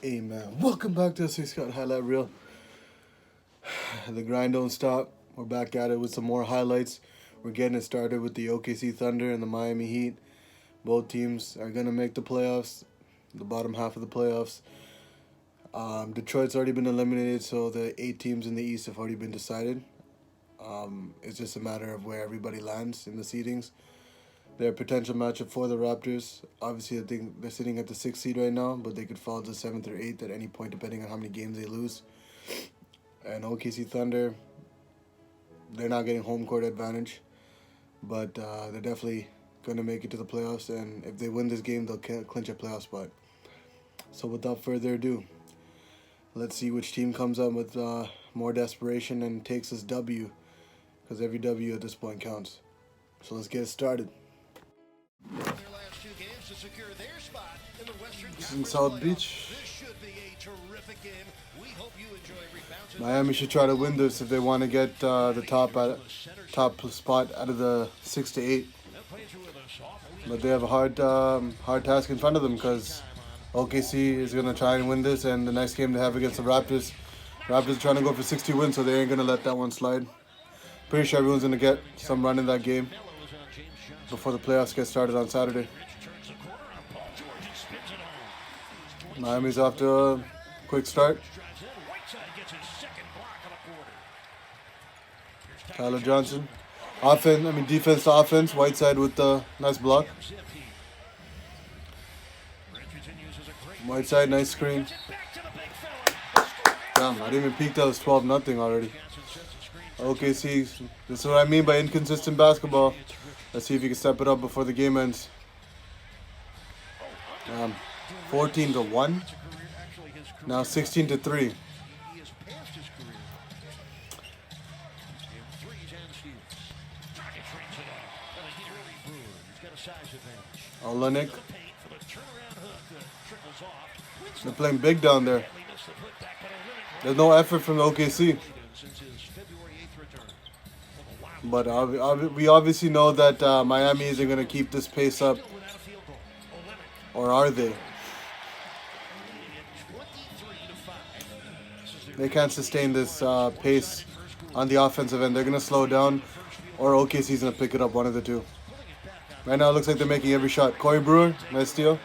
Hey man, welcome back to the Six Cut Highlight Reel. The grind don't stop. We're back at it with some more highlights. We're getting it started with the OKC Thunder and the Miami Heat. Both teams are gonna make the playoffs, the bottom half of the playoffs. Detroit's already been eliminated, so the 8 teams in the East have already been decided. It's just a matter of where everybody lands in the seedings. Their potential matchup for the Raptors. Obviously, I think they're sitting at the 6th seed right now, but they could fall to 7th or 8th at any point, depending on how many games they lose. And OKC Thunder, they're not getting home court advantage, but they're definitely going to make it to the playoffs. And if they win this game, they'll clinch a playoff spot. So without further ado, let's see which team comes up with more desperation and takes this W, because every W at this point counts. So let's get it started. This is in South Beach. Miami should try to win this if they want to get the top spot out of the 6 to 8. But they have a hard task in front of them, because OKC is going to try and win this, and the next game they have against the Raptors are trying to go for 60 wins, so they ain't going to let that one slide. Pretty sure everyone's going to get some run in that game before the playoffs get started on Saturday. Miami's off to a quick start. Tyler Johnson. Defense to offense. Whiteside with the nice block. Whiteside, nice screen. Damn, I didn't even peek that it was 12-0 already. OKC, this is what I mean by inconsistent basketball. Let's see if you can step it up before the game ends. 14-1. Now 16-3. Olenek. They're playing big down there. There's no effort from the OKC. But we obviously know that Miami isn't going to keep this pace up. Or are they? They can't sustain this pace on the offensive end. They're going to slow down, or OKC's going to pick it up, one of the two. Right now it looks like they're making every shot. Corey Brewer, nice steal.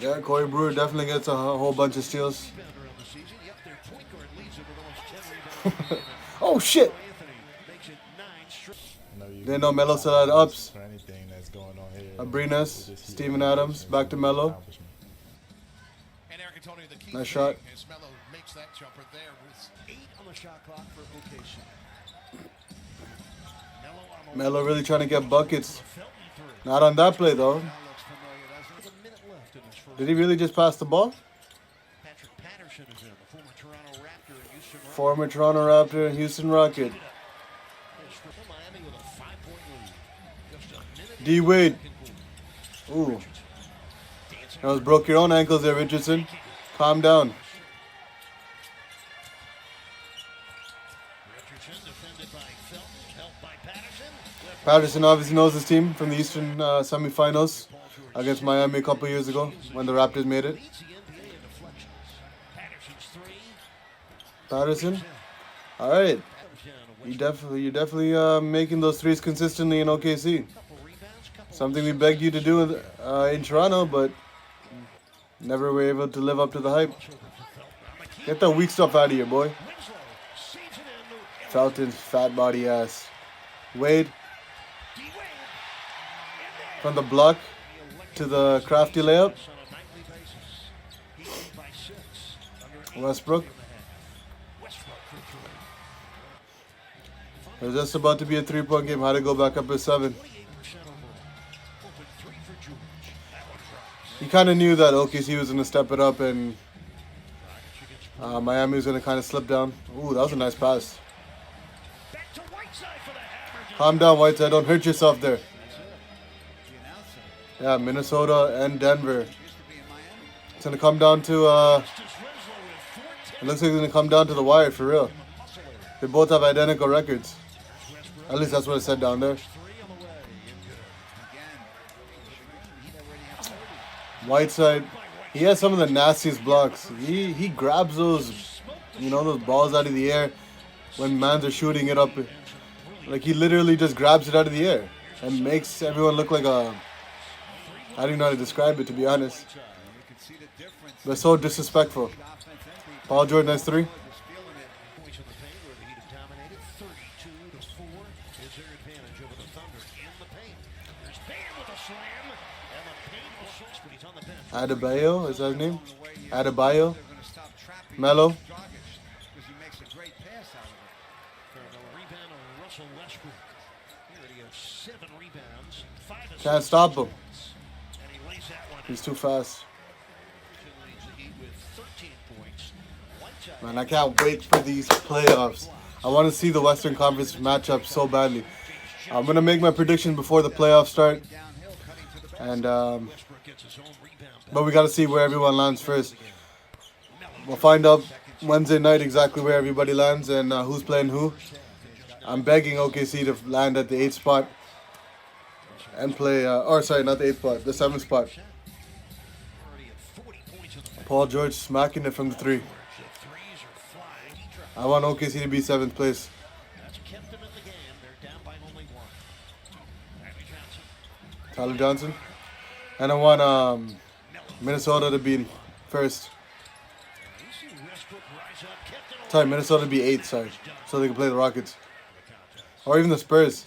Yeah, Corey Brewer definitely gets a whole bunch of steals. Oh, shit! Didn't know Melo still had ups. Abrinas, Steven Adams, back to Melo. Nice shot. Melo really trying to get buckets. Not on that play, though. Did he really just pass the ball? Former Toronto Raptor and Houston Rocket. D. Wade. Ooh. That was broke your own ankles there, Richardson. Calm down. Patterson obviously knows his team from the Eastern semifinals against Miami a couple years ago when the Raptors made it. Patterson. All right. You're definitely making those threes consistently in OKC. Something we begged you to do in Toronto, but never were able to live up to the hype. Get that weak stuff out of here, boy. Felton's fat body ass. Wade. From the block to the crafty layup. Westbrook. It was just about to be a 3-point game. How to go back up to 7. You kind of knew that OKC was going to step it up and Miami was going to kind of slip down. Ooh, that was a nice pass. Calm down, Whiteside. Don't hurt yourself there. Yeah, Minnesota and Denver. It's going to come down to... it looks like it's going to come down to the wire, for real. They both have identical records. At least that's what it said down there. Whiteside, he has some of the nastiest blocks. He grabs those, those balls out of the air when mans are shooting it up. Like he literally just grabs it out of the air and makes everyone look like a. I don't even know how to describe it, to be honest. But so disrespectful. Paul George, nice three. Adebayo, is that his name? Adebayo. Melo. Can't stop him. He's too fast. Man, I can't wait for these playoffs. I want to see the Western Conference matchup so badly. I'm going to make my prediction before the playoffs start. And but we got to see where everyone lands first. We'll find out Wednesday night exactly where everybody lands and who's playing who. I'm begging OKC to land at the 8th spot and play, not the 8th spot, the 7th spot. Paul George smacking it from the 3. I want OKC to be 7th place. Tyler Johnson. And I want Minnesota to be first. Sorry, Minnesota to be 8th, sorry. So they can play the Rockets. Or even the Spurs.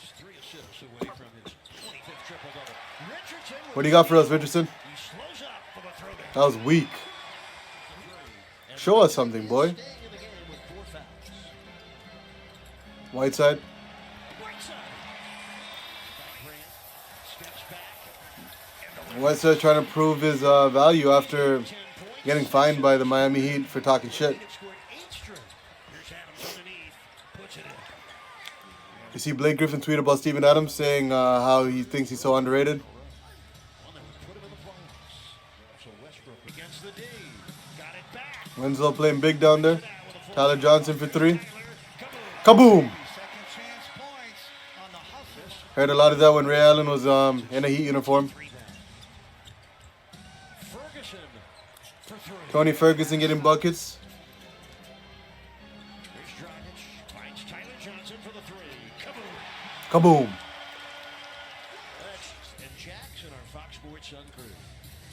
What do you got for us, Richardson? That was weak. Show us something, boy. Whiteside. Whiteside trying to prove his value after getting fined by the Miami Heat for talking shit. You see Blake Griffin tweet about Steven Adams saying how he thinks he's so underrated. Winslow playing big down there. Tyler Johnson for 3. Kaboom! Heard a lot of that when Ray Allen was in a Heat uniform. Tony Ferguson getting buckets. Kaboom! And Jackson, our Fox Sports Sun crew.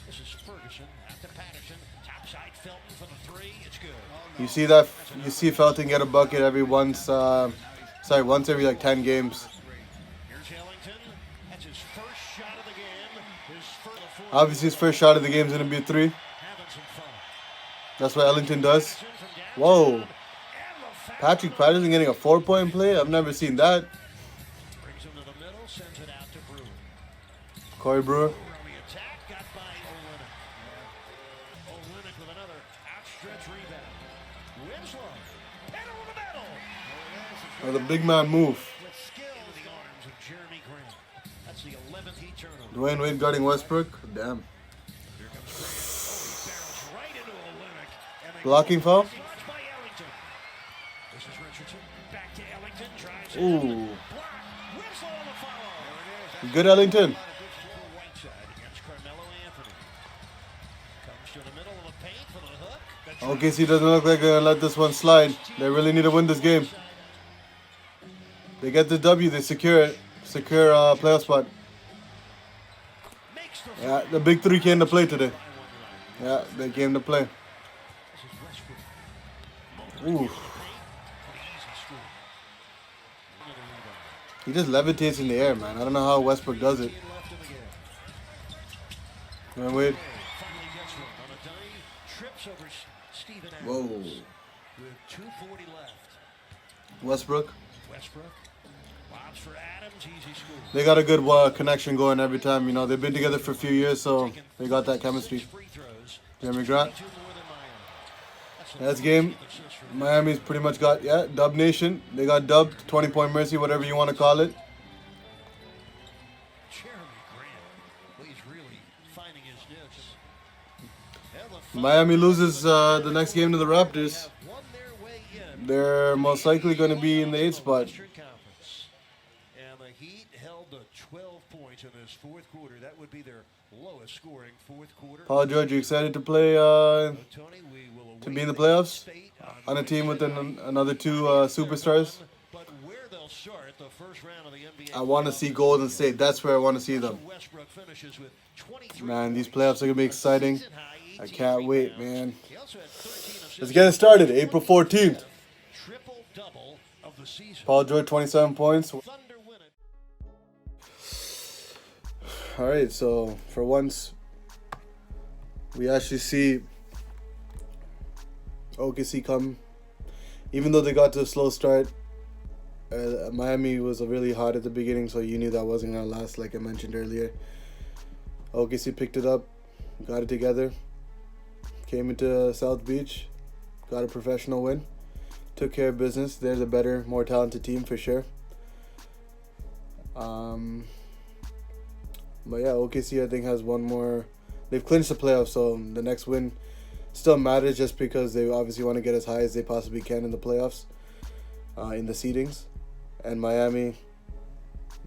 This is Ferguson after Patterson. Topside Felton for the 3. It's good. You see that? You see Felton get a bucket every once every like 10 games. Here's Ellington. That's his first shot of the game. Obviously, his first shot of the game is going to be a 3. That's what Ellington does. Whoa. Patrick Patterson getting a 4-point play? I've never seen that. Corey Brewer. Oh, the big man move. Dwayne Wade guarding Westbrook. Damn. Blocking foul. Ooh. Good Ellington. OKC doesn't look like they're going to let this one slide. They really need to win this game. They get the W, they secure it. Secure playoff spot. Yeah, the big 3 came to play today. Yeah, they came to play. Ooh. He just levitates in the air, man. I don't know how Westbrook does it. Man, wait. Whoa. Westbrook. They got a good connection going every time. You know, they've been together for a few years, so they got that chemistry. Jeremy Grant. That's game. Miami's pretty much got, Dub Nation. They got dubbed, 20-point mercy, whatever you want to call it. Miami loses the next game to the Raptors. They're most likely going to be in the 8th spot. And the Heat held to 12 points in this fourth quarter. That would be their Lowest scoring fourth quarter. Paul George, you excited to play Tony, we will to be in the playoffs on a team with another two superstars? But where they'll start the first round of the NBA. I want to see Golden State. That's where I want to see them. Westbrook finishes with 23 Man, these playoffs are gonna be exciting. I can't wait, man. He also had 13 assists. Let's get it started. April 14th. Triple double of the season. Paul George, 27 points. Thunder win it. All right, so for once, we actually see OKC come. Even though they got to a slow start, Miami was really hot at the beginning, so you knew that wasn't going to last, like I mentioned earlier. OKC picked it up, got it together, came into South Beach, got a professional win, took care of business. There's a better, more talented team for sure. But yeah, OKC I think has one more. They've clinched the playoffs, so the next win still matters just because they obviously want to get as high as they possibly can in the playoffs, in the seedings. And Miami,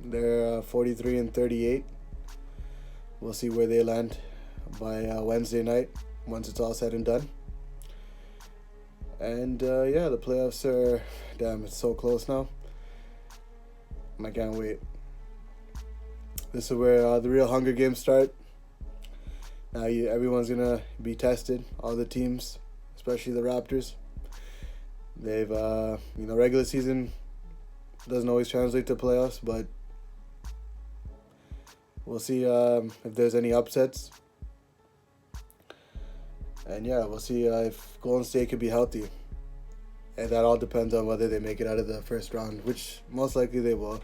they're 43-38. We'll see where they land by Wednesday night once it's all said and done. And yeah, the playoffs are, damn, it's so close now. I can't wait. This is where the real Hunger Games start. Now everyone's going to be tested, all the teams, especially the Raptors. They've, regular season doesn't always translate to playoffs, but we'll see if there's any upsets. And yeah, we'll see if Golden State could be healthy. And that all depends on whether they make it out of the first round, which most likely they will.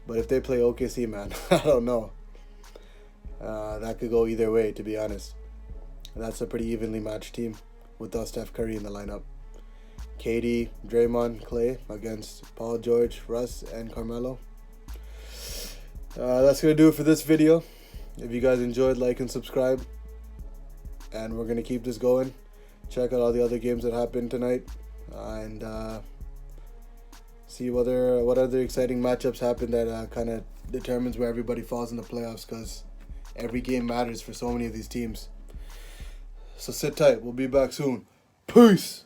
But if they play OKC, man, I don't know. That could go either way, to be honest. That's a pretty evenly matched team without Steph Curry in the lineup. KD, Draymond, Clay against Paul George, Russ, and Carmelo. That's going to do it for this video. If you guys enjoyed, like and subscribe. And we're going to keep this going. Check out all the other games that happened tonight. And see what other exciting matchups happen that kind of determines where everybody falls in the playoffs, because every game matters for so many of these teams. So sit tight. We'll be back soon. Peace.